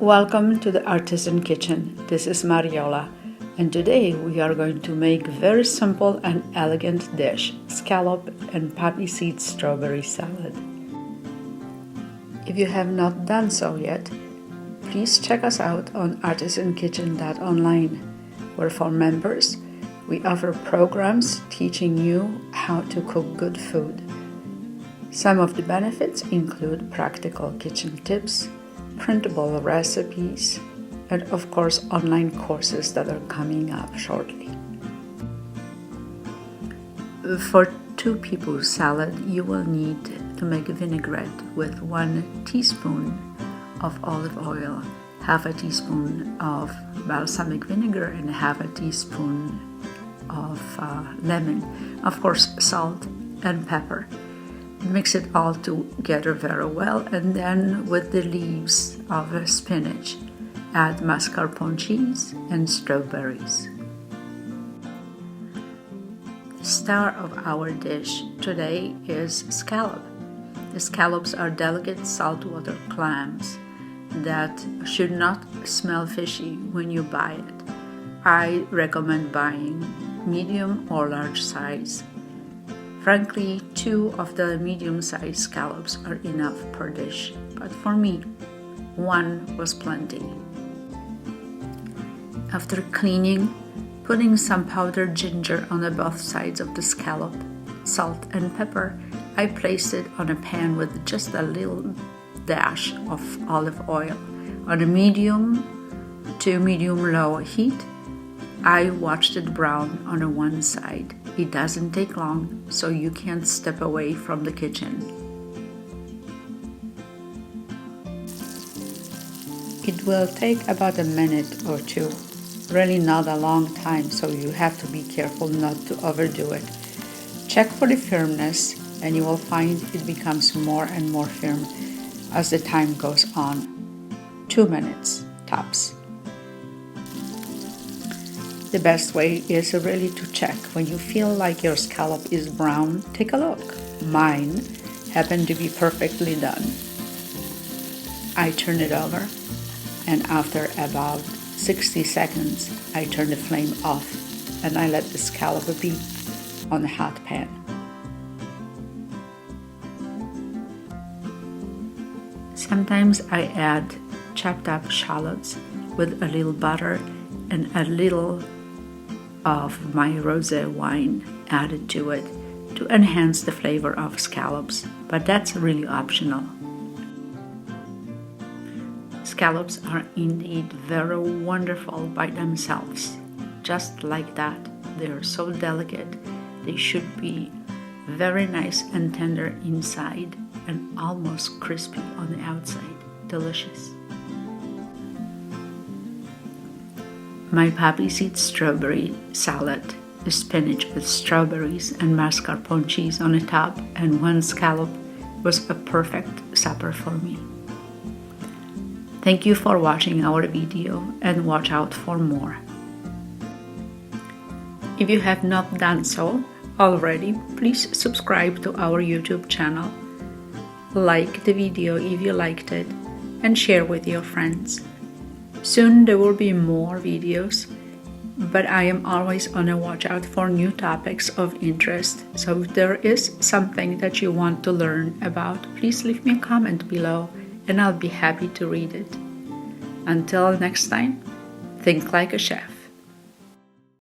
Welcome to the Artisan Kitchen. This is Mariola, and today we are going to make a very simple and elegant dish, scallop and poppyseed strawberry salad. If you have not done so yet, please check us out on artisankitchen.online, where for members, we offer programs teaching you how to cook good food. Some of the benefits include practical kitchen tips, printable recipes, and of course online courses that are coming up shortly. For 2 people salad, you will need to make a vinaigrette with 1 teaspoon of olive oil, half a teaspoon of balsamic vinegar, and half a teaspoon of lemon, of course salt and pepper. Mix it all together very well, and then with the leaves of spinach, add mascarpone cheese and strawberries. The star of our dish today is scallop. The scallops are delicate saltwater clams that should not smell fishy when you buy it. I recommend buying medium or large size. Frankly, 2 of the medium-sized scallops are enough per dish, but for me, 1 was plenty. After cleaning, putting some powdered ginger on both sides of the scallop, salt and pepper, I placed it on a pan with just a little dash of olive oil. On a medium to medium-low heat, I watched it brown on one side. It doesn't take long, so you can't step away from the kitchen. It will take about a minute or 2. Really not a long time, so you have to be careful not to overdo it. Check for the firmness, and you will find it becomes more and more firm as the time goes on. 2 minutes, tops. The best way is really to check. When you feel like your scallop is brown, take a look. Mine happened to be perfectly done. I turn it over, and after about 60 seconds, I turn the flame off and I let the scallop be on a hot pan. Sometimes I add chopped up shallots with a little butter and a little of my rosé wine added to it to enhance the flavor of scallops, but that's really optional. Scallops are indeed very wonderful by themselves. Just like that, they are so delicate. They should be very nice and tender inside and almost crispy on the outside. Delicious. My poppyseed strawberry salad, spinach with strawberries and mascarpone cheese on the top, and 1 scallop was a perfect supper for me. Thank you for watching our video, and watch out for more. If you have not done so already, please subscribe to our YouTube channel, like the video if you liked it, and share with your friends. Soon there will be more videos, but I am always on a watch out for new topics of interest. So if there is something that you want to learn about, please leave me a comment below and I'll be happy to read it. Until next time, think like a chef.